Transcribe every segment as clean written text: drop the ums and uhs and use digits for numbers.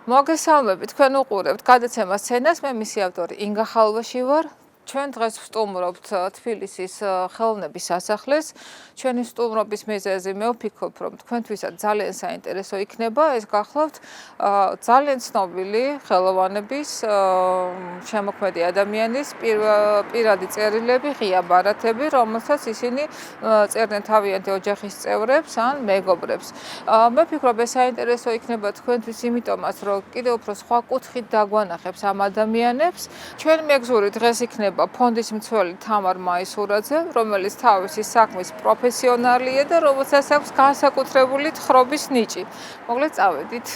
მოგესალმებით, თქვენ უყურებთ გადაცემა სცენას, მე მისი ავტორი ინგა ხალვაში ვარ. ჩვენ დღეს ვსტუმრობთ თბილისის ხელოვნების სასახლეს. ჩვენი სტუმრობის მიზეზი მე ვფიქრობ, რომ თქვენთვისაც ძალიან საინტერესო იქნება. ეს გახლავთ ძალიან ცნობილი ხელოვნების შემოქმედი ადამიანის პირადი წერილები, ღია ბარათები, რომელსაც ისინი წერდნენ თავიანთი ოჯახის წევრებს ან მეგობრებს. მე ვფიქრობ, ეს საინტერესო იქნება თქვენთვის იმიტომაც, რომ კიდევ უფრო სხვა კუთხით დაგვანახებს ამ ადამიანებს. ჩვენი მეგზური დღეს იქნება ფონდის მცველი თამარ მაისურაძე, რომელიც თავისი საქმის პროფესიონალია და რომელსაც აქვს განსაკუთრებული თხრობის ნიჭი. მოგლეთ წავედით.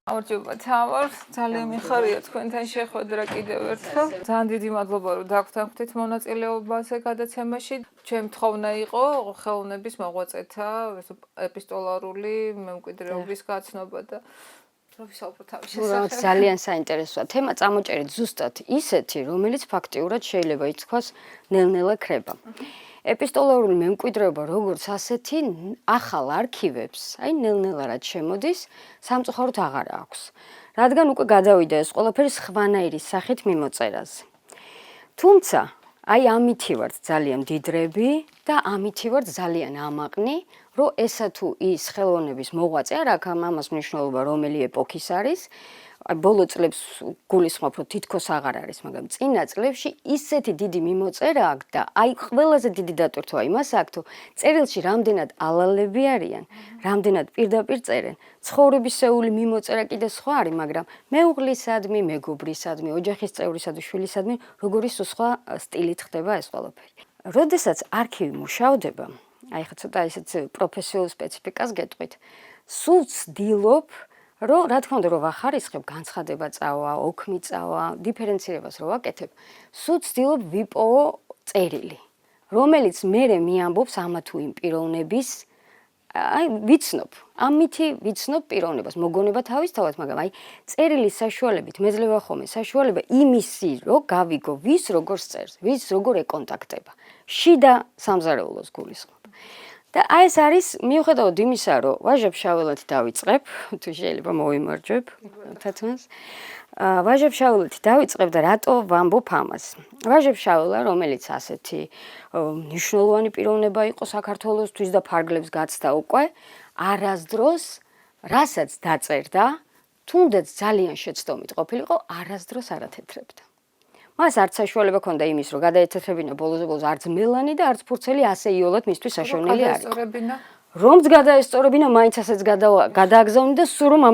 გამარჯობა თამარ, ძალიან მიხარია თქვენთან შეხვედრა კიდევ ერთხელ. ძალიან დიდი მადლობა, რომ დაგვთანხმდით მონაწილეობაზე გადაცემაში. ჩვენ თხოვნა იყო ხელოვნების მოღვაწეთა ეპისტოლარული მემკვიდრეობის გაცნობა და ძალიან საინტერესოა თემა წამოჭერით ზუსტად ისეთი, რომელიც ფაქტიურად შეიძლება ითქვას ნელ-ნელა ქრება. ეპისტოლარული მემკვიდრეობა როგორც ასეთი ახალ არქივებს, აი ნელ-ნელა რაც შემოდის, სამწუხაროდ აღარ აქვს. რადგან უკვე გადავიდა ეს ყველაფერი სხვანაირი სახით მიმოწერაზე. თუმცა, აი ამითი ვართ ძალიან დიდრები და ამითი ვართ ძალიან ამაყნი, რომ ესა თუ ის ხელოვნების მოღვაწე არ აქვს ამას მნიშვნელობა რომელი ეპოქის არის. ბოლო წლებს გულისხმობ, რომ თითქოს აღარ არის, მაგრამ წინა წლებში ისეთი დიდი მიმოწერა აქვს და აი ყველაზე დიდი დატვირთვა იმას აქვს, თუ წერილში რამდენად ალალები არიან, რამდენად პირდაპირ წერენ. ცხოვრებისეული მიმოწერა კიდე სხვა არის, მაგრამ მეუღლისადმი, მეგობრისადმი, ოჯახის წევრისადმი, შვილისადმი, როგორი სხვა სტილით ხდება ეს ყველაფერი. როდესაც არქივი მუშავდება, აი ხა ცოტა ისეთ პროფესიულ სპეციფიკას გეტყვით. სულ ვცდილობ, რომ რა თქმა უნდა რომ ვახარისხებ, განცხადება წავა, ოქმი წავა, დიფერენცირებას რო ვაკეთებ, სულ ვცდილობ ვიპოვო წერილი, რომელიც მერე მიამბობს ამა თუ იმ პიროვნების, აი ვიცნობ, ამითი ვიცნობ პიროვნებას, მოგონება თავისთავად, მაგრამ აი წერილის საშუალებით მეძლევა ხოლმე საშუალება იმისი, რომ გავიგო ვის როგორ წერს, ვის როგორ ეკონტაქტება. შიდა სამზარეულოს გულისხმობ. და აი ეს არის მიუხედავად იმისა, რომ ვაჟა-ფშაველად დავიწყებ, თუ შეიძლება მოვიმარჯვებ თათმას. ვაჟა-ფშაველად დავიწყებ და რატო ვამბობ ამას? ვაჟა-ფშაველა, რომელიც ასეთი მნიშვნელოვანი პიროვნება იყო საქართველოსთვის და ფარგლებს გაცდა უკვე, არასდროს რასაც დაწერდა, თუნდაც ძალიან შეცდომით ყოფილიყო, არასდროს არ ათეთრებდა. მას არც საშუალება ჰქონდა იმის, რომ გადაეთეთრებინა ბოლოს არც მელანი და არც ფურცელი ასე იოლად მისთვის საშოვნელი არ იყო. რომც გადაესწორებინა, მაინც ასეც გადააგზავნა და სულ რომ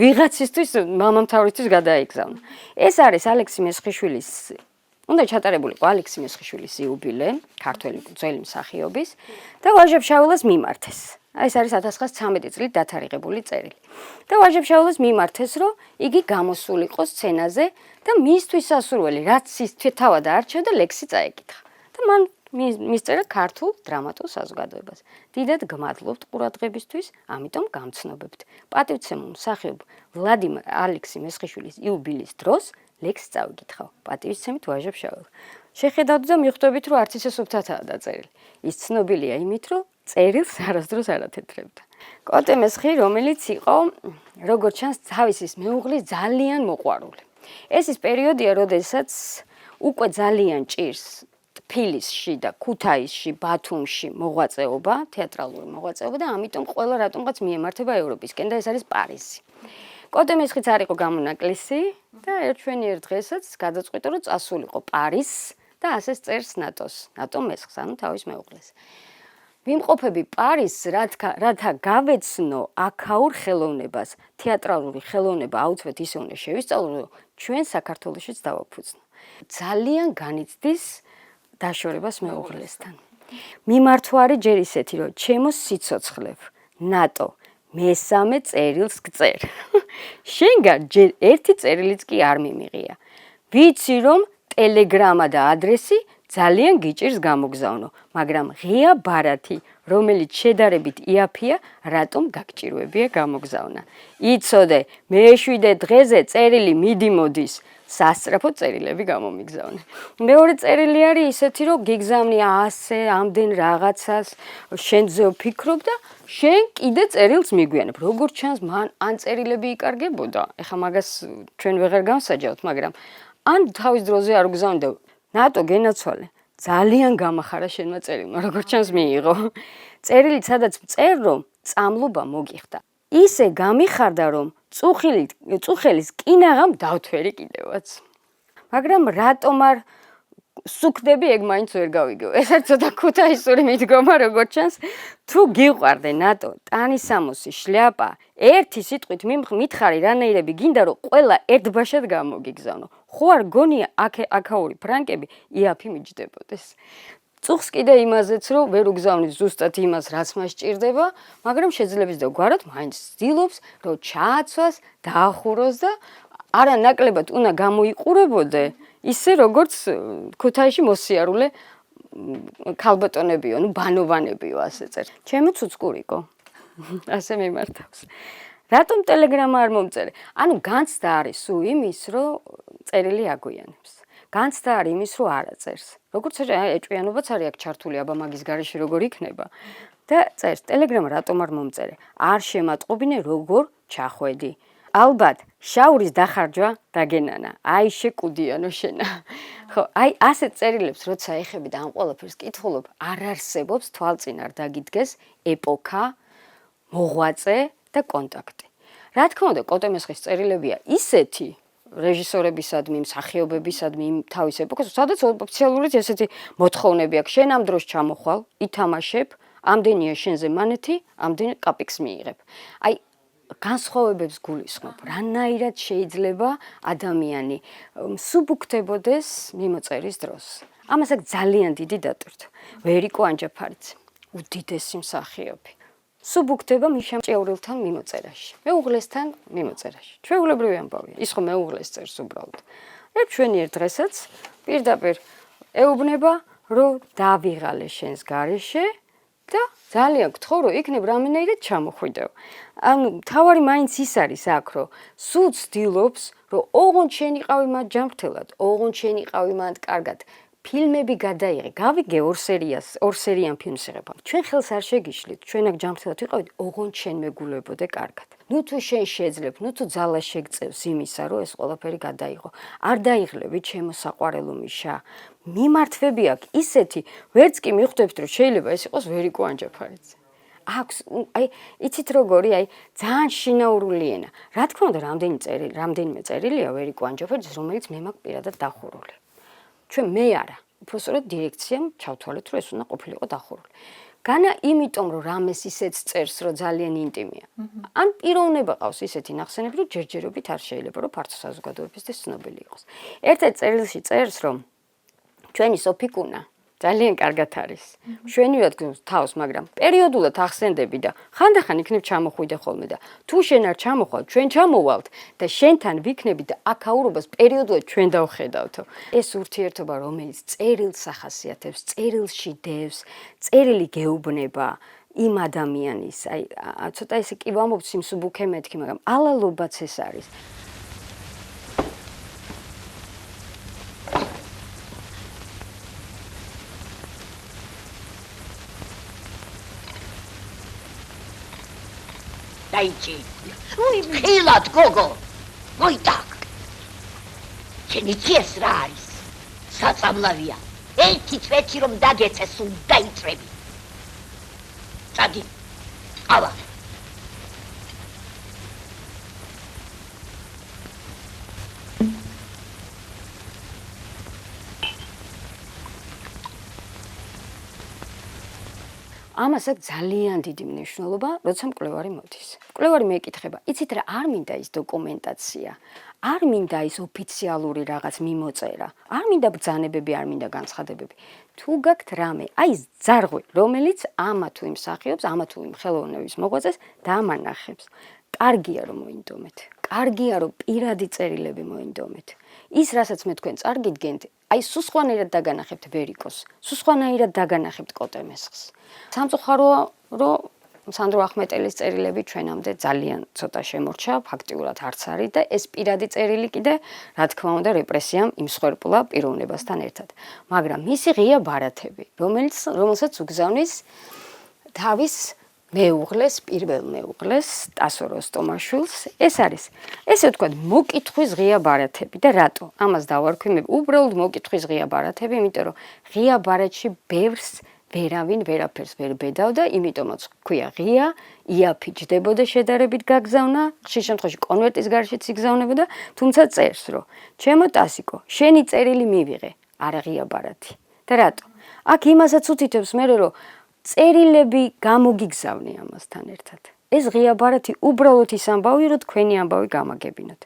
ვიღაცისთვის, მამამთავრისთვის გადაიგზავნა. ეს არის ალექსი მესხიშვილის, უნდა ჩატარებულიყო ალექსი მესხიშვილის იუბილე, ქართველი ძველი მსახიობის და ვაჟა-ფშაველას მიმართეს. ეს არის 1913 წლით დათარიღებული წერილი. და ვაჟა-ფშაველას მიმართეს, რომ იგი გამოსულიყო სცენაზე და მისთვის სასურველი, რაც ის თავად არჩევდა და ლექსი წაეკითხა. და მან მისწერა ქართულ დრამატულ საზოგადოებას. დიდად გმადლობთ ყურადღებისთვის, ამიტომ გამცნობებთ. პატივცემულ მსახიობ ვლადიმერ ალექსი მესხიშვილის იუბილის დროს ლექსს წავიკითხავ. პატივისცემით ვაჟა-ფშაველა. შეხედავთ და მიხვდებით, რომ არც ისე სუფთათაა დაწერილი. ის ცნობილია იმით, რომ წერილს არასდროს არ ათეთრებდა. კოტე მესხი, რომელიც იყო, როგორც ჩანს, თავისის მეუღლის ძალიან მოყვარული. ეს ის პერიოდია, როდესაც უკვე ძალიან ჭირს თბილისში და ქუთაისში, ბათუმში მოღვაწეობა, თეატრალური მოღვაწეობა და ამიტომ ყველა რატომღაც მიემართება ევროპისკენ და ეს არის პარიზი. კოტე მესხიც არ იყო გამონაკლისი და ერთშვენიერ დღესაც გადაწყვიტა, რომ წასულიყო პარიზს და ასე წერს ნატო მესხს, ანუ თავის მეუღლეს. ვიმყოფები პარიზს, რათა გავეცნო აქაურ ხელოვნებას, თეატრალური ხელოვნება აუცილებლად ისე უნდა შევისწავლო, რომ ჩვენ საქართველოშიც დავაფუძნო. ძალიან განიცდის დაშორებას მეუღლესთან. მიმართვარი ჯერ ისეთი, რომ ჩემო სიცოცხლებ, ნატო, მესამე წერილს გწერ. შენგან ჯერ ერთი წერილიც კი არ მიმიღია. ვიცი, რომ ტელეგრამა და ადრესი ძალიან გიჭირს გამოგზავნო, მაგრამ ღია ბარათი, რომელიც შედარებით იაფია, რატომ გაგჭირვებია გამოგზავნა. იცოდე, მე-7 დღეზე წერილი მიდი მოდის, სასწრაფო წერილები გამომიგზავნე. მეორე წერილი არის ისეთი, რომ გიგზავნი ასე, ამდენ რაღაცას, შენზე ვფიქრობ და შენ კიდე წერილს მიგვიანებ. როგორც ჩანს, მან ან წერილები იკარგებოდა. ეხლა მაგას ჩვენ ვეღარ გავსაჯავთ, მაგრამ ან თავის დროზე არ უგზავნდა. ნატო გენაცვალე. ძალიან გამახარა შენმა წერილმა, როგორც ჩანს მიიღო. წერილით სადაც წერ რომ წამლობა მოგიხდა. ისე გამიხარდა რომ წუხელის კინაღამ დავთვერი კიდევაც. მაგრამ რატომ არ სუქდები ეგ მაინც ვერ გავიგო. ეს არის ცოტა ქუთაისური მიდგომა, როგორც ჩანს. თუ გიყვარდე ნატო, ტანისამოსი, შლაპა, ერთი სიტყვით მითხარი რანაირები გინდა რომ ყველა ერთბაშად გამოგიგზავნო. ხო არ გონია აქაური ფრანკები იაფი მიჯდებოდეს. წუხს კიდე იმაზეც რომ ვერ უგზავნით ზუსტად იმას რაც მას ჭირდება, მაგრამ შეძლებს და გვარად მაინც ცდილობს რომ ჩააცვას, დაახუროს და არა ნაკლებად უნდა გამოიყურებოდე ისე როგორც ქუთაისში მოსიარულე ქალბატონებიო, ბანოვანებიო ასე წერ. ჩემი ცუცკურიკო. ასე მიმართავს. რატომ ტელეგრამა არ მომწერე? ანუ განცდა არის სულ იმის, რომ წერილი აგვიანებს. განცდა არის იმის, რომ არ აწერს. როგორც ეჭვიანობაც არის აქ ჩართული, აბა მაგის გარეშე როგორ იქნება და წერს. ტელეგრამა რატომ არ მომწერე? არ შემატყობინე როგორ ჩახვედი. ალბათ შაურის დახარჯვა დაგენანა. აი შეკუდიანო შენა. ხო, აი ასეთ წერილებს როცა ეხები და ამ ყველაფერს კითხულობ, არ არსებობს თვალწინ არ დაგიდგეს ეპოქა, მოღვაწე და კონტაქტი. რა თქმა უნდა, კოტემესხის წერილებია ისეთი რეჟისორებისადმი, მსახიობებისადმი თავის ეპოქას, სადაც ოფიციალურად ესეთი მოთხოვნები აქვს. შენ ამ დროს ჩამოხვალ, ითამაშებ, ამდენია შენზე მანეთი, ამდენ კაპიკს მიიღებ. აი განსხვავებებს გულისხმობ, რანაირად შეიძლება ადამიანი სუბუქდებოდეს მიმოწერის დროს. ამას აქ ძალიან დიდი დატვირთვა. ვერიკო ანჯაფარიძე, უდიდესი მსახიობი. სუბუქდება მიშამჭეურულთან მიმოწერაში. მეუღლესთან მიმოწერაში. ჩვეულებრივი ამბავია. ის ხო მეუღლეს წერს უბრალოდ. და ჩვენი ერთ დღესაც პირდაპირ ეუბნება, რომ დავიღალე შენს გარეშე და ძალიან გთხოვ, რომ იქნებ რამენაირად ჩამოხვიდეო. ანუ თავარი მაინც ის არის აქ, რომ სულ ცდილობს, რომ ოღონდ შენ იყავი მათ ჯანმრთელად, ოღონდ შენ იყავი მათ კარგად. ფილმები გადაიღე, გავიგე ორ სერიან ფილმს იღებამ. ჩვენ ხელს არ შეგიშლით, ჩვენ აქ ჯანმრთელად ვიყავით, ოღონდ შენ მეგულებოდე კარგად. ნუ თუ შენ შეძლებ, ნუ თუ ძალა შეგწევს იმისა, რომ ეს ყველაფერი გადაიღო. არ დაიღლები ჩემო საყვარელო მიშა. მიმართვები აქვს ისეთი, ვერც კი მიხვდებით, რომ შეიძლება ეს იყოს ვერიკო ანჯაფარიძე. აქვს, აი, იცით როგორი, აი, ძალიან შინაურული ენა. რა თქმა უნდა, რამდენიმე წერილია ვერიკო ანჯაფარიძეს, რომელიც მე მაქვს პირადად დახურული. ჩვენ მე არა, უბრალოდ დირექციამ ჩავთვალეთ, რომ ეს უნდა ყოფილიყო დახურული. განა იმიტომ, რომ რამეს ისეც წერს, რომ ძალიან ინტიმია. ან პიროვნება ყავს ისეთი ნახსენები, რომ ჯერჯერობით არ შეიძლება, რომ ფართო საზოგადოებისთვის ცნობილი იყოს. ერთ-ერთ წერილში წერს, რომ ჩვენი სოფიკუნა ძალიან კარგად არის. მშვენივრად გძნობს თავს, მაგრამ პერიოდულად ახსენდები და ხანდახან იქნებ ჩამოხვიდე ხოლმე და თუ შენ არ ჩამოხვალ, ჩვენ ჩამოვალთ და შენთან ვიქნები და აქაურობას პერიოდულად ჩვენ დავხედავთო. ეს ურთიერთობა, რომელიც წერილს ახასიათებს, წერილში დევს, წერილი გეუბნება იმ ადამიანის, აი ცოტა ესე კი ვამბობ სიმსუბუქე მეთქი, მაგრამ ალალობაც ეს არის. დაიჭი. ხილად გოგო. მოიტაკ. შენი წეს რა არის? საწამლავია. ერთი წვეთი რომ დაგეცე სულ დაიწრები. წადი. ავა. ამას აქვს ძალიან დიდი მნიშვნელობა, როცა მკვლევარი მოდის. მკვლევარი მეკითხება, იცით რა, არ მინდა ის დოკუმენტაცია, არ მინდა ის ოფიციალური რაღაც მიმოწერა, არ მინდა ბრძანებები, არ მინდა განცხადებები. თუ გაქვთ რამე, აი ეს ძარღვი, რომელიც ამა თუ იმ მსახიობს, ამა თუ იმ ხელოვნების მოღვაწეს დამანახებს. კარგია რომ მოინდომეთ. კარგია რომ პირადი წერილები მოინდომეთ. ის რასაც მე თქვენ წარგიდგენთ, აი სუსხვანაირად დაგანახებთ ვერიკოს, სუსხვანაირად დაგანახებთ კოტემესხს. სამწუხაროა, რომ სანდრო ახმეტელის წერილები ჩვენამდე ძალიან ცოტა შემორჩა, ფაქტიურად არც არის და ეს პირადი წერილი კიდე, რა თქმა უნდა, რეპრესიამ იმსხვერპლა პიროვნებასთან ერთად. მაგრამ მისი ღია ბარათები, რომელსაც უგზავნის თავის მეუღლეს, პირველ მეუღლეს, ტასო როსტომაშვილს, ეს არის, ესე ვთქვათ, მოკითხვის ღია ბარათები და რატო? ამას დავარქვი მე, უბრალოდ მოკითხვის ღია ბარათები, იმიტომ რომ ღია ბარათში ბევრს ვერავინ ვერაფერს ვერ ბედავდა, იმიტომაც ქვია ღია, იაფი ჯდებოდა შედარებით გაგზავნა, ხშირ შემთხვევაში კონვერტის გარშეც იგზავნებოდა, თუმცა წერს, რომ ჩემო ტასიკო, შენი წერილი მივიღე, არა ღია ბარათი. და რატო? აქ იმასაც უთითებს მე, რომ წერილები გამოგიგზავნე ამასთან ერთად. ეს ღია ბარათი უბრალოდ ის ამბავი, რომ თქვენი ამბავი გამაგებინოთ.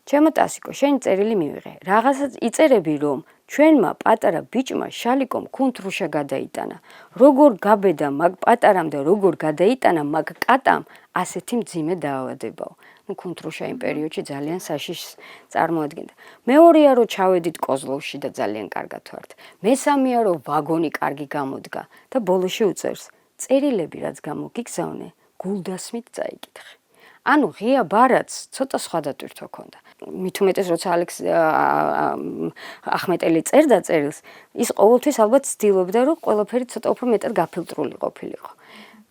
ჩემო ტასიკო, შენი წერილი მივიღე. რაღაცას იწერები, რომ ჩვენმა პატარა ბიჭმა შალიკომ ქუნთრუშა გადაიტანა. როგორ გაბედა მაგ პატარამ და როგორ გადაიტანა მაგ კატამ, ასეთი მძიმე დაავადებაო. ქუნთრუშა იმ პერიოდში ძალიან საშიშს წარმოადგენდა. მეორეა, რომ ჩავედით კოზლოვში და ძალიან კარგად ვართ. მესამეა, რომ ვაგონი კარგი გამოდგა და ბოლოში უწერს, წერილები რაც გამოგიგზავნე, გულდასმით წაიკითხე. ანუ ღია ბარათს ცოტა სხვადასტურთო ქონდა. მით უმეტეს როცა ახმეტელი წერდა წერილს, ის ყოველთვის ალბათ ცდილობდა, რომ ყველაფერი ცოტა უფრო მეტად გაფილტრული ყოფილიყო.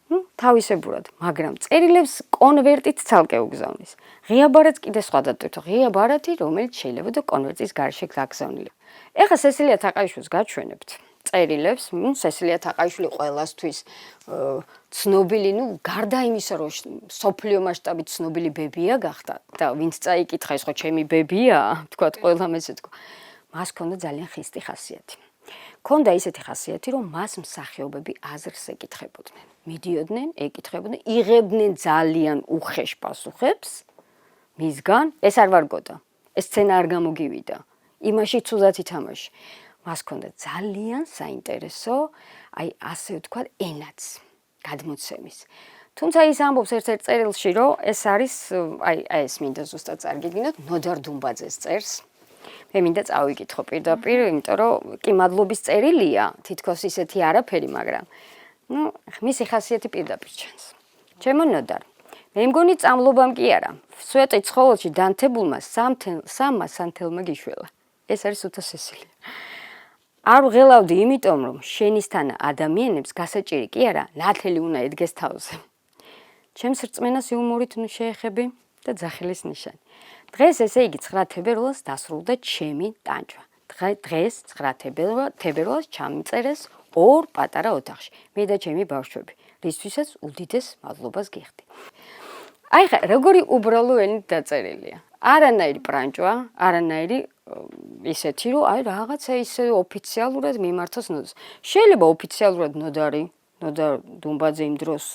თავისებურად, მაგრამ წერილებს კონვერტით ცალკე უგზავნის. ღია ბარათს კიდე სხვადასტურთო. ღია ბარათი, რომელიც შეიძლება და კონვერტის გარშე გაგზავნილი. ეხლა სესილია თაყაიშვილს გაჩვენებთ. წერილებს, სესილია თაყაიშვილი ყველასთვის ცნობილი, გარდა იმისა, რომ სოფლიო მასშტაბით ცნობილი ბებია გახდა და ვინც წაიკითხა, ეს ხო ჩემი ბებია, თქვათ ყველამ ესე თქვა. მას ჰქონდა ძალიან ხისტი ხასიათი. ჰქონდა ისეთი ხასიათი, რომ მას მსახიობები აზრს ეკითხებოდნენ. მიდიოდნენ, ეკითხებოდნენ, იღებდნენ ძალიან უხეშ პასუხებს მისგან, ეს არ ვარგოდა. ეს სცენა არ გამოგივიდა. იმაში ცუდად ითამაში. მას ჰქონდა ძალიან საინტერესო, ასე ვთქვათ, ენაც გადმოცემის. თუმცა ის ამბობს ერთ-ერთ წერილში, რომ ეს არის, ეს მინდა ზუსტად წარგიგინოთ, ნოდარ დუმბაძეს წერს. მე მინდა წავიკითხო პირდაპირ, იმიტომ რომ კი მადლობის წერილია, თითქოს ისეთი არაფერი, მაგრამ მისი ხასიათი პირდაპირ ჩანს. ჩემო ნოდარ, მე მგონი წამლობამ კი არა, სვეტი ცხოველში დანთებულმა სამმა სანთელმა გიშველა. ეს არის უთო სესილია. არ ვღელავდი იმიტომ, რომ შენისთანა ადამიანებს გასაჭირი კი არა, ნათელი უნდა ედგეს თავზე. ჩემს რწმენას იუმორით შეეხები და ძახილის ნიშანი. დღეს ესე იგი 9 თებერვალს დასრულდა ჩემი ტანჯვა. დღეს 9 თებერვალს ჩამიწერეს 2 პატარა ოთახში. მე და ჩემი ბავშვები, რისთვისაც უდიდეს მადლობას გიხდი. აი ხა, როგორი უბრალო ენით დაწერილია. არანაირი პრანჭვა, არანაირი ისეთი, რომ რაღაცა ისე ოფიციალურად მიმართოს ნოდარს. შეიძლება ოფიციალურად ნოდარ დუმბაძე იმ დროს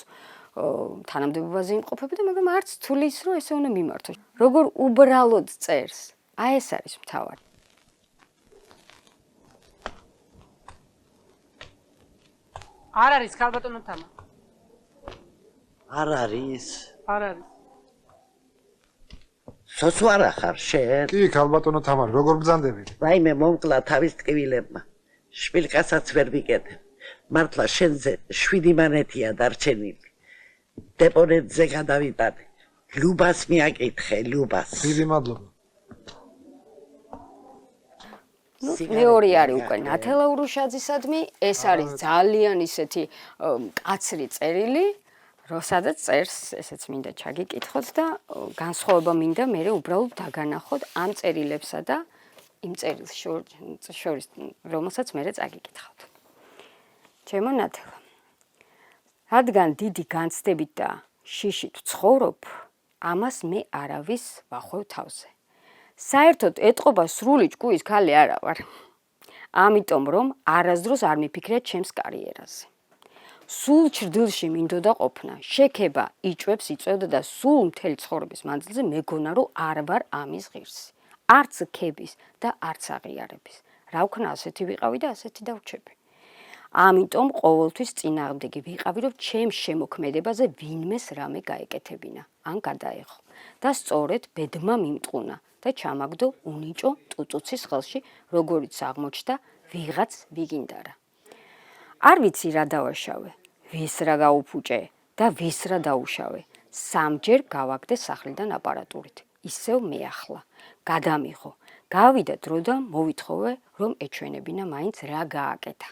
თანამდებობაზე იმყოფებოდა, მაგრამ არც თulis ის, რომ ესე უნდა მიმართოს. როგორ უბრალოდ წერს. ეს არის მთავარი. არ არის ქალბატონო თამა. არ არის. არ არის. სოცო არა ხარ შენ? კი, ქალბატონო თამარი, როგორ ბრძანდებით? რაიმე მომკლა თავის ტკივილებმა. შპილკასაც ვერ ვიკეთებ. მართლა შენზე 7 მანეთია დარჩენილი. დეპონენტზე გადავიტანე. ლუბას მიაკითხე, ლუბას. დიდი მადლობა. მეორე არის უკვე ნათელა ურუშაძისადმი, ეს არის ძალიან ისეთი კაცრი წერილი, სადაც წერს, ესეც მინდა ჩაგიკითხოთ და განსხვავება მინდა მე უბრალოდ დაგანახოთ ამ წერილებსა და იმ წერილს შორის, რომელსაც მე წაგიკითხავთ. ჩემო ნათელა, რადგან დიდი განცდებით და შიშით ვცხოვრობ, ამას მე არავის ვახვევ თავზე. საერთოდ ეტყობა სრული ჭკუის ქალი არა ვარ. ამიტომ რომ არასდროს არ მიფიქრე ჩემს კარიერაზე. სულ ჭრდილში მინდოდა ყოფნა, შექება იჭვებს იწევდა და სულ მთელი ცხოვრების მანძილზე მეგონა რომ არ ვარ ამის ღირსი. არც ქების და არც აღიარების. რა ვქნა, ასეთი ვიყავი და ასეთი დავრჩები. ამიტომ ყოველთვის წინააღმდეგი ვიყავი, რომ ჩემს შემოქმედებაზე ვინმეს რამე გაეკეთებინა, ან გადაეხო. და სწორედ ბედმა მიმტყუნა და ჩამაგდო უნიჭო ტუწუცის ხელში, როგორიც აღმოჩნდა ვიღაც ვიგინდარა. არ ვიცი რა დავაშავე, ვის რა გაუფუჭე, და ვის რა დაუშავე. 3-ჯერ გავაგდე სახლიდან აპარატურით. ისევ მეახლა. გადამიღო. გავიდა დრო და მოვითხოვე, რომ ეჩვენებინა მაინც რა გააკეთა.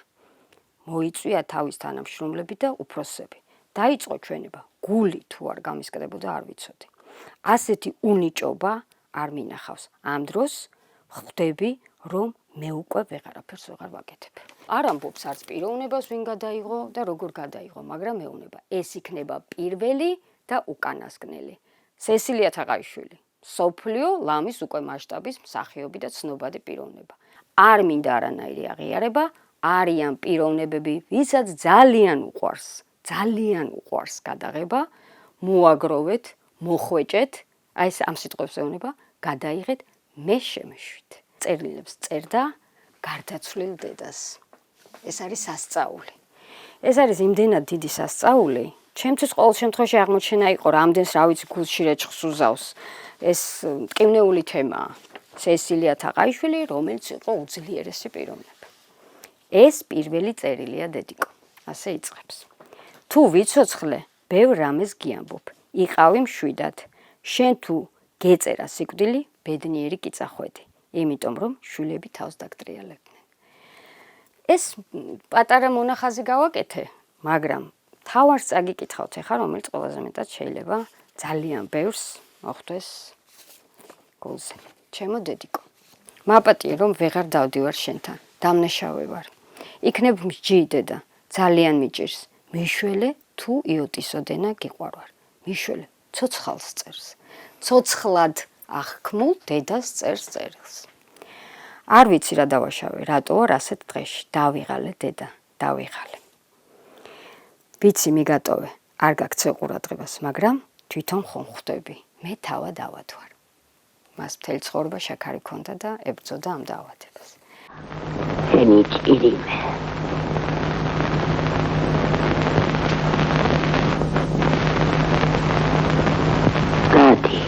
მოიწვია თავის თანამშრომლები და უფროსები. დაიწყო ჩვენება. გული თუ არ გამისკდებოდა არ ვიცოდი. ასეთი უნიჭობა არ მინახავს. ამ დროს ხვდები, რომ მე უკვე ვეღარაფერს ვეღარ ვაკეთებ. არ ამბობს არც პიროვნებას ვინ გადაიღო და როგორ გადაიღო, მაგრამ მეუბნება, ეს იქნება პირველი და უკანასკნელი. სესილია თაყაიშვილი, სოფლიო ლამის უკვე მასშტაბის მსახიობი და ცნობადი პიროვნება. არ მინდა არანაირი აღიარება, არიან პიროვნებები, ვისაც ძალიან უყვარს გადაღება, მოაგროვეთ, მოხვეჭეთ, აი ეს ამ სიტყვებს ეუბნება, გადაიღეთ, მე შემეშვით. წერილებს წერდა გარდაცვლილ დედას. ეს არის სასწაული. ეს არის იმდენად დიდი სასწაული, ჩემთვის ყოველ შემთხვევაში აღმოჩენა იყო, რამდენს რა ვიცი გულში რეჩხს უზავს. ეს მტკივნეული თემაა. სესილია თაყაიშვილი, რომელიც იყო უძლიერესი პიროვნება. ეს პირველი წერილია დედიკო. ასე იწყებს. თუ ვიცოცხლე, ბევრ რამეს გიამბობ. იყავი მშვიდად. შენ თუ გეწერა სიკვდილი, ბედნიერი კი წახვედი. იმიტომ რომ შვილები თავს დაგტრიალებდნენ. ეს პატარა მონახაზი გავაკეთე, მაგრამ თავარს წაგიკითხავთ ახლა, რომელიც ყველაზე მეტად შეიძლება ძალიან ბევრს მოხვდეს გულზე. ჩემო დედიკო, მაპატიე რომ ვეღარ დავდივარ შენთან, დამნაშავე ვარ. იქნებ მსჯი დედა, ძალიან მიჭირს. მიშველე თუ იოტისოდენა გიყვარვარ. მიშველე ცოცხალს წერს. ცოცხლად აღქმულ დედას წერს წერილს. არ ვიცი რა დავაშავე, რატო ვარ ასეთ დღეში. დავიღალე დედა, დავიღალე. ვიცი მიგატოვე, არ გაქცე ყურადღებას, მაგრამ თვითონ ხომ ხვდები, მე თავად ავად ვარ. მას მთელი ცხოვრება შაქარი ქონდა და ებრძოდა ამ დაავადებას. შენი ჭირიმე. გადი,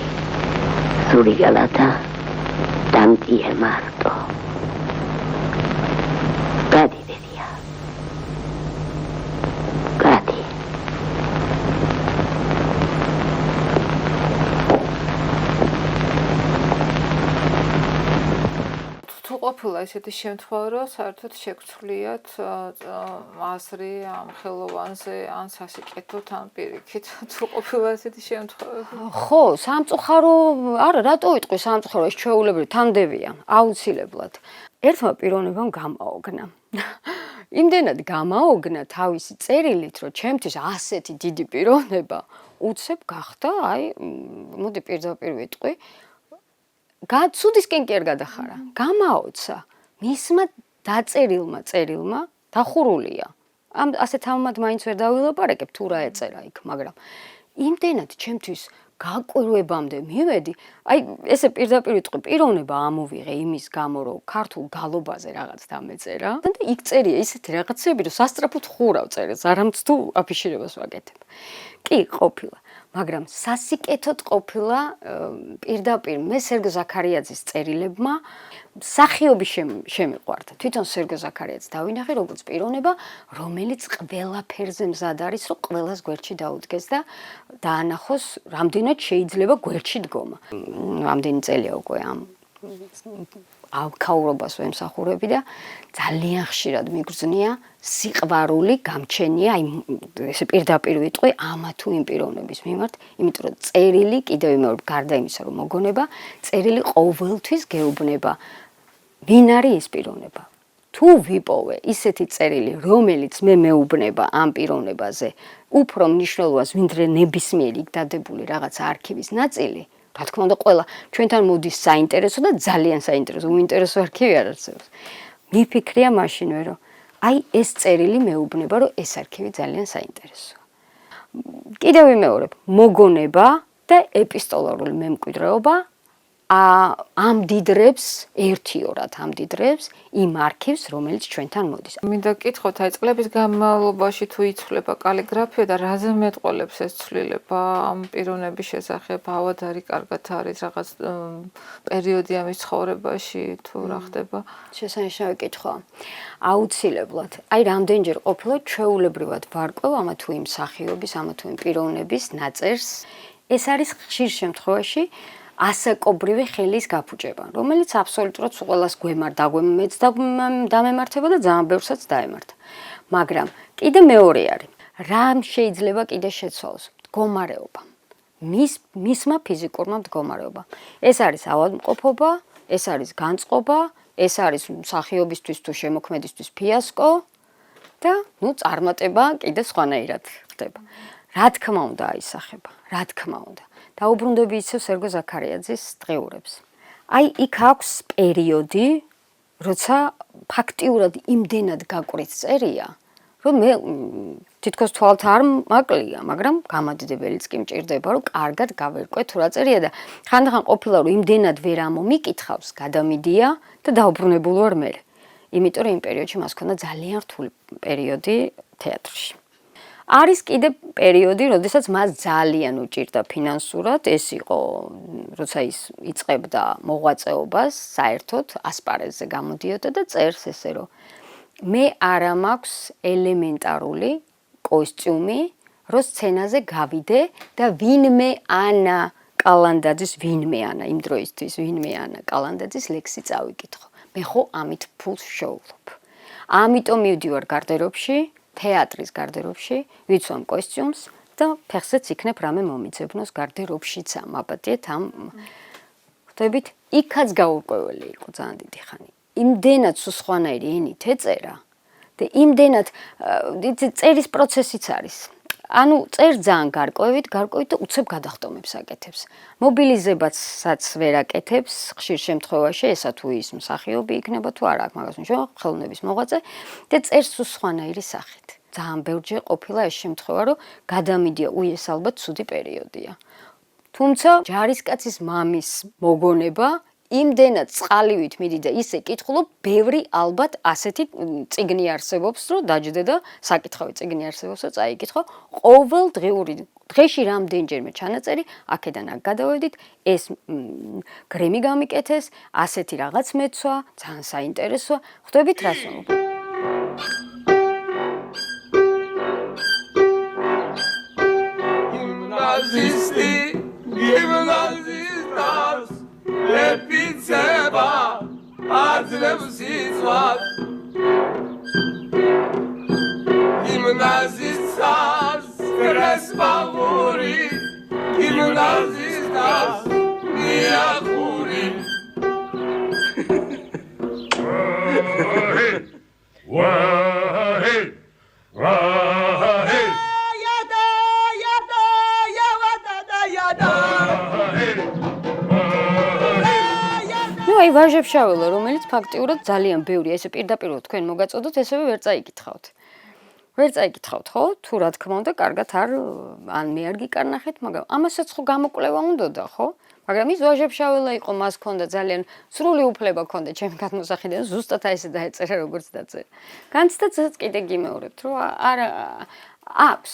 სული გალათა, დამტიე მარტო. გადი დედია. გადი. თუ ყოფილა ესეთი შემთხვევა, რომ საერთოდ შეგცვლიათ აზრი ამ ხელოვანზე, ან სასიკეთოდ, ან პირიქით. თუ ყოფილა ესეთი შემთხვევები. ხო, სამწუხარო, არა, რატო ვიტყვი სამწუხარო, ეს ჩვეულებრივი თანდებია, აუცილებლად. ერთმა პიროვნებამ გამაოგნა. იმდენად გამაოგნა თავისი წერილით, რომ ჩემთვის ასეთი დიდი პიროვნება უცებ გახდა, აი, მოდი პირდაპირ ვიტყვი, ცუდისკენ კი არ გადახარა, გამაოცა. მისმა დაწერილმა წერილმა დახურულია. ასეთ ამად მაინც ვერ დავილაპარაკებ, თუ რა ეწერა იქ, მაგრამ იმდენად ჩემთვის გაკვირვებამდე მივედი, აი ესე პირდაპირ ვიტყვი, პიროვნება ამოვიღე იმის გამო, რომ ქართულ გალობაზე რაღაც დამეწერა და იქ წერია ისეთი რაღაცები, რომ სასწრაფოდ ხურავ წერილს, არამც თუ აფიშირებას ვაკეთებ. კი, ყოფილა, მაგრამ სასიკეთოდ ყოფილა პირდაპირ მე სერგო ზაქარიაძის წერილებმა მსახიობი შემიყვარდა. თვითონ სერგო ზაქარიაძე დავინახე როგორც პიროვნება, რომელიც ყველაფერზე მზად არის, რომ ყველას გვერდში დაუდგეს და დაანახოს, რამდენად შეიძლება გვერდში დგომა. რამდენი წელია უკვე ამ ქაურობას ვემსახურები და ძალიან ხშირად მიგრძნია სიყვარული გამჩენია, აი ესე პირდაპირ ვიტყვი ამა თუ იმ პიროვნების მიმართ, იმიტომ რომ წერილი კიდევ იმეორებ გარდა იმისა, რომ მოგონება, წერილი ყოველთვის გეუბნება ვინ არის ეს პიროვნება. თუ ვიპოვე ისეთი წერილი, რომელიც მე მეუბნება ამ პიროვნებაზე, უფრო მნიშვნელოვანს, ვიდრე ნებისმიერი იქ დადებული რაღაც არქივის ნაწილი, რა თქმა უნდა, ყველა ჩვენთან მოდის საინტერესო და ძალიან საინტერესო, უინტერესო არქივი არ არსებობს. მიფიქრია მაშინვე, რომ აი ეს წერილი მეუბნება, რომ ეს არქივი ძალიან საინტერესოა. კიდევ ვიმეორებ, მოგონება და ეპისტოლარული მემკვიდრეობა ამდიდრებს ერთიორად ამდიდრებს იმ არქივს, რომელიც ჩვენთან მოდის. მინდა გკითხოთ, აი წლების განმავლობაში თუ იცვლება კალიგრაფია და რაზე მეტყოლებს ეს ცვლილება ამ პიროვნების შესახებ, ავად არის, კარგად არის, რაღაც პერიოდი ამის ცხოვრებაში თუ რა ხდება? შესანიშნავი კითხვაა. აუცილებლად. აი რამდენჯერ ყოფილა ჩვეულებრივად ვარკვევ ამა თუ იმ მსახიობის, ამა თუ იმ პიროვნების ნაწერს. ეს არის ხშირ შემთხვევაში ასაკობრივი ხელის გაფუჭება, რომელიც აბსოლუტურად ყველას მეც დამემართება და ძალიან ბევრსაც დაემართა. მაგრამ კიდე მეორე არის. რამ შეიძლება კიდე შეცვალოს? მდგომარეობა. მისმა ფიზიკურმა მდგომარეობა. ეს არის ავადმყოფობა, ეს არის განწყობა, ეს არის მსახიობისთვის თუ შემოქმედისთვის ფიასკო და წარმატება კიდე სხვანაირად ხდება. რა თქმა უნდა აისახება, რა თქმა უნდა. დაუბრუნდები ისევ სერგო ზაქარიაძის დღეურებს. აი იქ აქვს პერიოდი, როცა ფაქტიურად იმდენად გაკვრის წერია, რომ მე თითქოს თვალთ არ მაკლია, მაგრამ გამადიდებელიც კი მჭირდება, რომ კარგად გავერკვე თუ რა წერია და ხანდახან ყოფილა რომ იმდენად ვერ ამომიკითხავს, გადამიდია და დაუბრუნებულ ვარ მე. იმიტომ რომ იმ პერიოდში მას ჰქონდა ძალიან რთული პერიოდი თეატრში. არის კიდე პერიოდი, როდესაც მას ძალიან უჭირდა ფინანსურად, ეს იყო, როცა ის იწყებდა მოღვაწეობას, საერთოდ ასპარეზზე გამოდიოდა და წერს ესე რომ მე არა მაქვს ელემენტარული კოსტიუმი, რომ სცენაზე გავიდე და ვინმე ანა იმ დროისთვის ვინმე ანა კალანდაძის ლექსი წავიკითხო. მე ხო ამით ფულს შოულობ. ამიტომ მივდივარ გარდერობში, თეატრის გარდერობში, ვიცვამ კოსტიუმს და ფეხზეც იქნებ რამე მომიძებნოს გარდერობშიც ამაპატიეთ ამ ხვდებით, იქაც გაურკვეველი იყო ძალიან დიდი ხანი. იმდენად სხვანაირი ენით ეწერა და იმდენად წერის პროცესიც არის. ანუ წერ ძალიან გარკვევით და უცებ გადახტომებს აკეთებს. მობილიზებაცაც ვერ აკეთებს, ხშირ შემთხვევაში, ესა თუ ის მსახიობი იქნება თუ არა, მაგას ნიშნავს ხელოვნების მოღვაწე და წერს სხვანაირი სახით. ძალიან ბევრჯერ ყოფილა ეს შემთხვევა, რომ გადამიდია, ეს ალბათ ცუდი პერიოდია. თუმცა ჯარისკაცის მამის მოგონება იმდენად წყალივით მიდი და ისე კითხულობ, ბევრი ალბათ ასეთი წიგნი არსებობს, რომ დაჯდე და საკითხავი წიგნი არსებობს, რომ წაიკითხო. ყოველ დღეში რამდენჯერმე ჩანაწერი, აქედან აქ გადავედით, ეს გრემი გამიკეთეს, ასეთი რაღაც მეცვა, ძალიან საინტერესოა. ხვდებით რას ვამბობ? Gimnazistars lepitseba adzlebs itsvat Gimnazistars kresbavuri Gimnazistars niakuri Wahid აი ვაჟებშაველა, რომელიც ფაქტიურად ძალიან ბევრი, ესე პირდაპირ თქვენ მოგაწოდოთ, ესევე ვერ წაიკითხავთ. ვერ წაიკითხავთ, ხო? თუ რა თქმა უნდა, კარგად ან მე არ გიკარნახეთ, მაგრამ ამასაც ხო გამოკვლევა უნდოდა, ხო? მაგრამ ის ვაჟებშაველა იყო, მას ჰქონდა ძალიან სრული უფლება ჰქონდა ჩემი გადმოსახედიდან, ზუსტად აი ესე დაეწერა, როგორც დაწერა. განცდაც კიდე გიმეორებთ, რომ არა აქვს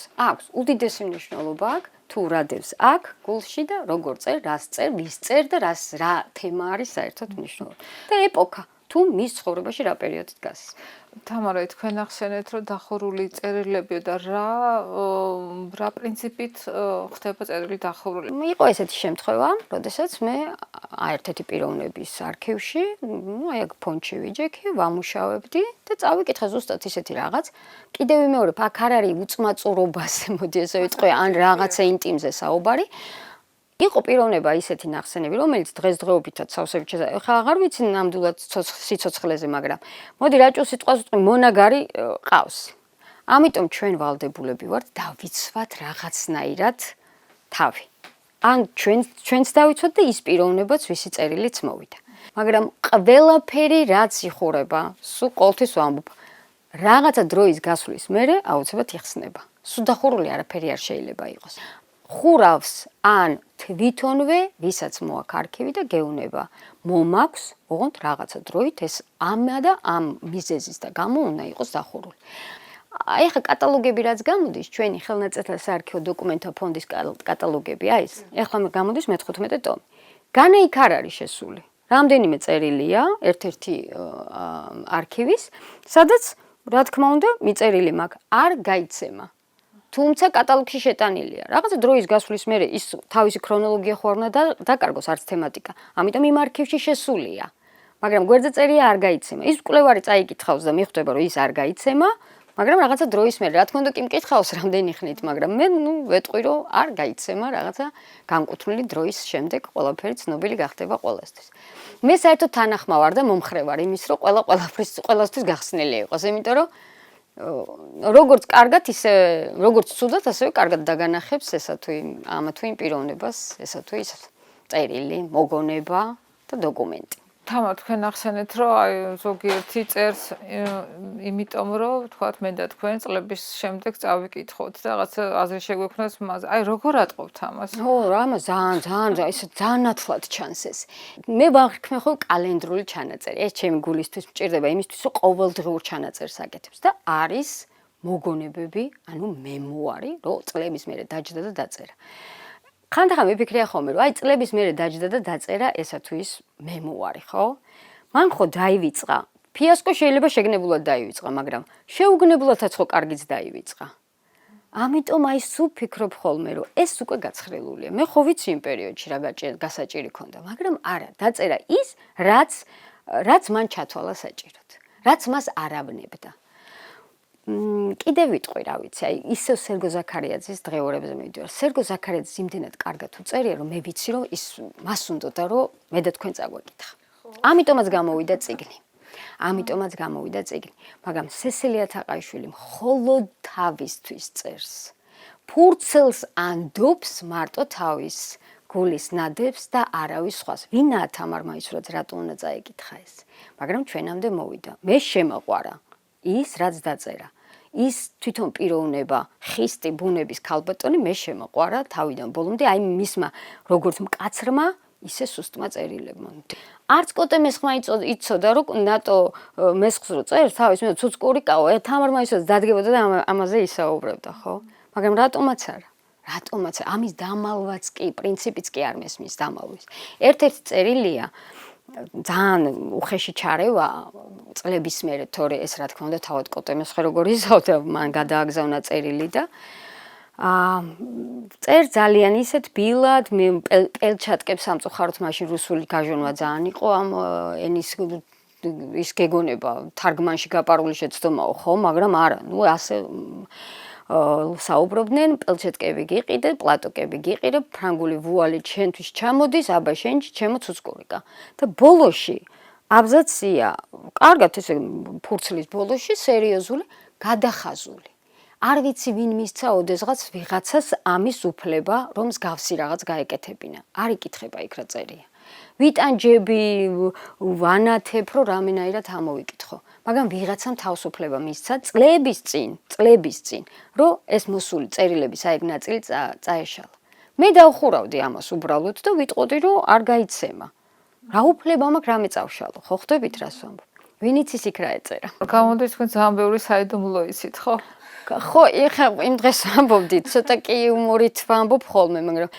უდიდესი მნიშვნელობა აქვს. თუ რადევს აქ გულში და როგორ წერ, რას წერ, ვის წერ და რა თემა არის საერთოდ მნიშვნელოვანი. და ეპოქა, თუ მის ცხოვრებაში რა პერიოდი დგას. თამარა, თქვენ ახსენეთ, რომ დახურული წერილები და რა პრინციპით ხდება წერილი დახურული? იყო ესეთი შემთხვევა, როდესაც მე ერთ-ერთი პიროვნების არქივში, აი აქ ფონდში ვიჯექი, ვამუშავებდი და წავიკითხე ზუსტად ისეთი რაღაც. კიდევ ვიმეორებ, აქ არ არის უწმაწურობაზე, მოდი ესე ვიტყვი, ან რაღაცა ინტიმზე საუბარი. იყო პიროვნება ისეთი ნახსენები, რომელიც დღესდღეობითაც სავსებით შესაძლოა. ხა აღარ ვიცი ნამდვილად სიცოცხლეზე, მაგრამ მოდი რაჭულ სიტყვას ვიტყვი, მონაგარი ყავს. ამიტომ ჩვენ ვალდებულები ვართ დავიცვათ რაღაცნაირად თავი. ან ჩვენც დავიცვათ და ის პიროვნებაც ვისი წერილიც მოვიდა. მაგრამ ყველაფერი რაც იხურება, სულ ყოველთვის ვამბობ, რაღაცა დროის გასვლის მერე აუცილებლად იხსნება. სუდახურული არაფერი არ შეიძლება იყოს. ხურავს ან თვითონვე, ვისაც მოაქვს არქივი და გეუნება, მომაქვს, ოღონდ რაღაცა დროით ეს ამა და ამ მიზეზის და გამო უნდა იყოს დახურული. აი ხა კატალოგები რაც გამოდის, ჩვენი ხელნაწერთა საარქივო დოკუმენტთა ფონდის კატალოგები, აი ეს, ეხლა გამოდის მე-15 ტომი. განა იქ არ არის შესული. რამდენიმე წერილია ერთ-ერთი არქივის, სადაც რა თქმა უნდა, მიწერილი მაქვს, არ გაიცემა. თუმცა კატალოგში შეტანილია. რაღაცა დროის გასვლის მერე ის თავისი ქრონოლოგია ხო არ უნდა დაკარგოს არც თემატიკა. ამიტომ იმ არქივში შესულია. მაგრამ გვერდზე წერია არ გაიცემა. ის მკვლევარი წაიკითხავს და მიხვდება, რომ ის არ გაიცემა, მაგრამ რაღაცა დროის მერე, რა თქმა უნდა, კი მკითხავს რამდენი ხნით, მაგრამ მე ვეტყვი, რომ არ გაიცემა რაღაცა განკუთვნილი დროის შემდეგ ყველაფერი ცნობილი გახდება ყველასთვის. მე საერთოდ თანახმა ვარ და მომხრე ვარ იმის, რომ ყველასთვის გახსნილი იყოს, იმიტომ რომ როგორც კარგად ისე როგორც ცუდად ასევე კარგად დაგანახებს ესა თუ იმ პიროვნებას, ესა თუ ის წერილი, მოგონება და დოკუმენტი. თამარ, თქვენ ახსენეთ, რომ აი ზოგიერთი წერს იმიტომ, რომ თქვათ მე და თქვენ წლების შემდეგ წავიკითხოთ და რაღაცა აზრი შეგვექმნას მას. აი როგორ ატყობთ ამას? ო, რამა ძალიან ნათლად ჩანს ეს. მე ვახქმე ხო კალენდრული ჩანაწერი. ეს ჩემი გულისთვის მჭირდება იმისთვის, რომ ყოველდღიურ ჩანაწერს აკეთებს და არის მოგონებები, ანუ მემუარი, რომ წლების მერე დაჯდა და დაწერა. ხანდახან მიფიქრია ხოლმე, რომ აი წლების მერე დაჯდა და დაწერა ესა თუ ის მემუარი, ხო? მან ხო დაივიწყა. ფიასკო შეიძლება შეგნებულად დაივიწყა, მაგრამ შეუგნებლადაც ხო კარგიც დაივიწყა. ამიტომ აი სულ ფიქრობ ხოლმე, რომ ეს უკვე გაცხრილულია. მე ხო ვიცი იმ პერიოდში რა გასაჭირი ქონდა, მაგრამ არა, დაწერა ის, რაც მან ჩათვალა საჭიროდ, რაც მას არავნებდა. კიდევ ვიტყვი, რა ვიცი, აი ისევ სერგო ზაქარიაძის დღეორებზე მივიდივარ. სერგო ზაქარიაძის იმდენად კარგად უწერია, რომ მე ვიცი, რომ ის მას უნდოდა, რომ მე და თქვენ წაგვეკითხა. ამიტომაც გამოვიდა წიგნი. მაგრამ სესილია თაყაიშვილი მხოლოდ თავისთვის წერს. ფურცელს ანდობს მარტო თავის გულის ნადებს და არავის სხვას. ვინაა თამარ მაისურაძე, რატო უნდა წაეკითხა ეს? მაგრამ ჩვენამდე მოვიდა. მე შემაყვარა ის, რაც დაწერა. ის თვითონ პიროვნება, ხისტი ბუნების ქალბატონი მე შემოყვარა თავიდან ბოლომდე, აი მისმა როგორც მკაცრმა, ისე სუსტმა წერილებმა. არც კოტე მესხმა იცოდა, რომ ნატო მესხს რო წერს, თავის მე ცუცკური კაო, თამარ მაისურაძე დადგებოდა და ამაზე ისაუბრებდა, ხო? მაგრამ რატომაც არა? ამის დამალვაც კი, პრინციპიც კი არ მესმის დამალვის. ერთ-ერთი წერილია ძალიან უხეში ჩარევა წლების მერე, თორე ეს რა თქმა უნდა თავად კოტემეს ხე როგორ იზავდა, მან გადააგზავნა წერილი და წერ ძალიან ისეთ ბილად, მე პელჩატკებს სამწუხაროდ მაშინ რუსული გაჟონვა ძალიან იყო ამ ენის ის გეგონება თარგმანში გაპარული შეცდომაო, ხო, მაგრამ არა, ასე საუბრობდნენ, პელჩატკები გიყიდე, პლატოკები გიყიდე, ფრანგული ვუალი ჩვენთვის ჩამოდის, აბა შენჩი ჩემო ცუცკურიკა. და ბოლოში აბზაცია, კარგად ესე ფურცლის ბოლოში სერიოზული, გადახაზული. არ ვიცი ვინ მისცა ოდესღაც ვიღაცას ამის უფლება, რომ მსგავსი რაღაც გაეკეთებინა. არ იკითხება იქ რა წერია. ვიტანჯები, ვანათებ, რომ რამენაირად ამოვიკითხო. მაგრამ ვიღაცამ თავისუფლება მისცა წლების წინ, რომ ეს მოსული წერილების აიგ ნაწილი წაეშალა. მე დავხურავდი ამას უბრალოდ და ვიტყოდი, რომ არ გაიცემა. რა უფლება მაქვს რამე წავშალო, ხო ხვდებით რას ვამბობ? ვინიც ის იქ რა ეწერა. გამოდის თქვენ ძალიან ბევრი საიდუმლო იცით, ხო? ხო, ეხლა იმ დღეს ვამბობდით, ცოტა კი იუმორით ვამბობ ხოლმე, მაგრამ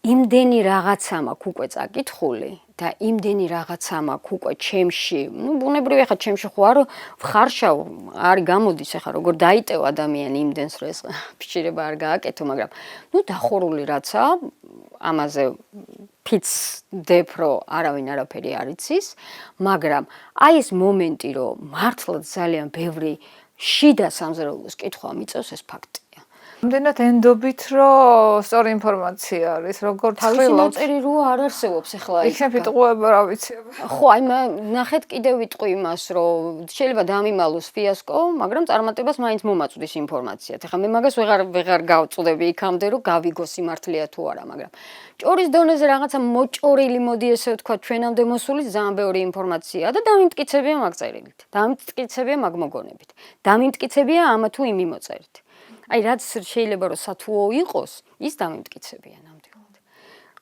იმდენი რაღაცა მაქვს უკვე წაკითხული და იმდენი რაღაცა მაქვს უკვე ჩემში, ბუნებრივი ახლა ჩემში ხო არ ვხარშავ, არის გამოდის ახლა როგორ დაიტევ ადამიანი იმდენს, რომ ეს ფიჭირება არ გააკეთო, მაგრამ დახურული რაცა ამაზე ფიცდებ, რომ არავინ არაფერი არ იცის, მაგრამ აი ეს მომენტი, რომ მართლაც ძალიან ბევრი შიდა სამზარეულოს კითხვა მიწევს, ეს ფაქტია. იმდენად ენდობით, რომ სწორი ინფორმაცია არის, როგორ თავისი ნაწერი რო არ არსებობს ახლა იქ. იქნებ იტყუება, რა ვიცი. ხო, აი ნახეთ კიდევ ვიტყვი იმას, რომ შეიძლება დამიმალოს ფიასკო, მაგრამ წარმატებას მაინც მომაწვდის ინფორმაციად. ახლა მე მაგას ვეღარ გავწუდები იქამდე, რომ გავიგო სიმართლეა თუ არა, მაგრამ ჭორის დონეზე რაღაცა მოჭორილი, მოდი ესე ვთქვა, ჩვენამდე მოსული ძალიან ბევრი ინფორმაციაა და დამიმტკიცებია მაგ წერილით. დამიმტკიცებია მაგ მოგონებით. დამიმტკიცებია ამა თუ იმ მიმოწერით. აი რაც შეიძლება რომ სათუო იყოს, ის დამიმტკიცებია ნამდვილად.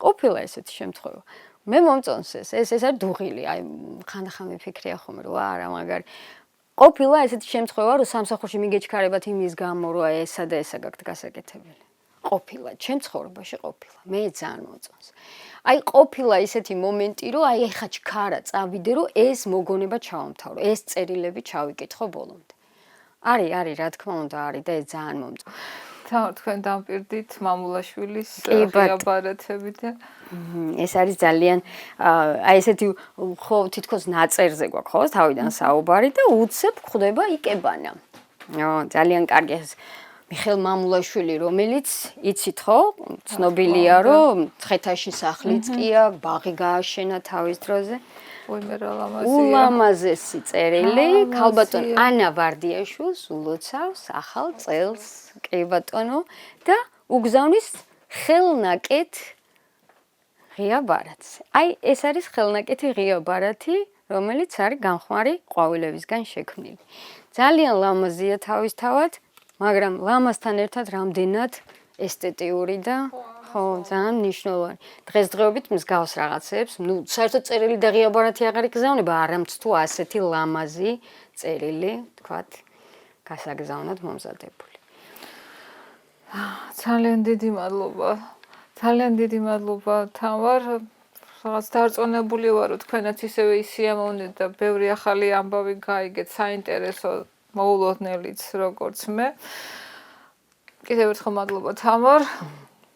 ყოფილა ესეთი შემთხვევა. მე მომწონს ეს არის დუღილი, აი ხანდახან მიფიქრია ხოლმე რომ არა მაგარი. ყოფილა ესეთი შემთხვევა რომ სამსახურში მიგეჩქარებათ იმის გამო რომ აი ესა და ესა გაქვთ გასაკეთებელი. ყოფილა, ჩემ ცხოვრებაში ყოფილა. მე ძალიან მომწონს. აი ყოფილა ისეთი მომენტი რომ აი ეხა ჩქარა წავიდე რომ ეს მოგონება ჩავამთავრო, ეს წერილები ჩავიკითხო ბოლომდე. არის რა თქმა უნდა არის და ეს ძალიან მომწონს. თქვენ დამპირდით მამულაშვილის ღია ბარათები და ეს არის ძალიან აი ესეთი ხო თითქოს ნაწერზე გვაქვს ხო თავიდან საუბარი და უცებ ხდება იკებანა. ძალიან კარგი ეს მიხეილ მამულაშვილი რომელიც იცით ხო ცნობილია რომ ცხეთაში სახლიც ყია, ბაღი გააშენა თავის დროზე. ულამაზესი წერილი ქალბატონ ანა ვარდიაშვილს ულოცავს ახალ წელს კი ბატონო და უგზავნის ხელნაკეთ ღია ბარათს. აი ეს არის ხელნაკეთი ღია ბარათი რომელიც არის გამხმარი ყვავილებისგან შექმნილი. ძალიან ლამაზია თავისთავად, მაგრამ ლამაზთან ერთად რამდენად ესთეტიური და ხო, ძალიან მნიშვნელოვანი. დღესდღეობით მსგავს რაღაცებს, საერთოდ წერილი და ღია ბარათი აღარ იგზავნება, არამც თუ ასეთი ლამაზი წერილი, თქვათ, გასაგზავნად მომზადებული. ძალიან დიდი მადლობა. ძალიან დიდი მადლობა, თამარ. რაღაც დარწმუნებული ვარ, რომ თქვენაც ისევე ისიამოვნეთ და ბევრი ახალი ამბავი გაიგეთ, საინტერესო მოულოდნელიც როგორც მე. კიდევ ერთხელ მადლობა, თამარ.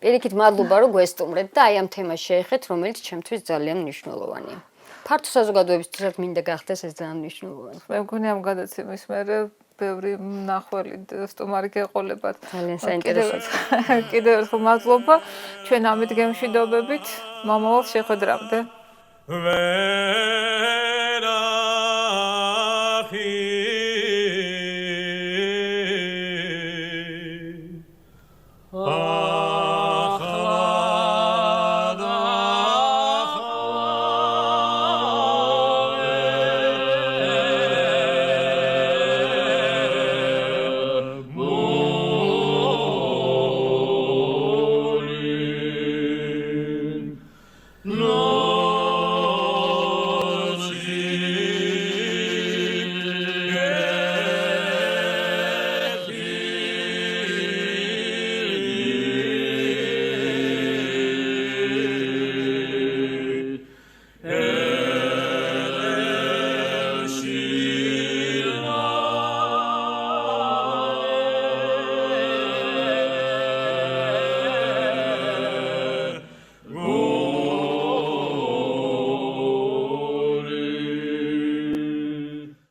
პირიქით მადლობა რომ გვესტუმრეთ და აი ამ თემას შეეხეთ, რომელიც ჩემთვის ძალიან მნიშვნელოვანია. ფართო საზოგადოებისთვისაც მინდა გახდეს ეს ძალიან მნიშვნელოვანი. მე მგონი ამ გადაცემის მერე ბევრი მნახველი სტუმარი გეყოლებათ. ძალიან საინტერესოა. კიდევ ერთხელ მადლობა. ჩვენ ამით გემშვიდობებით. მომავალ შეხვედრამდე.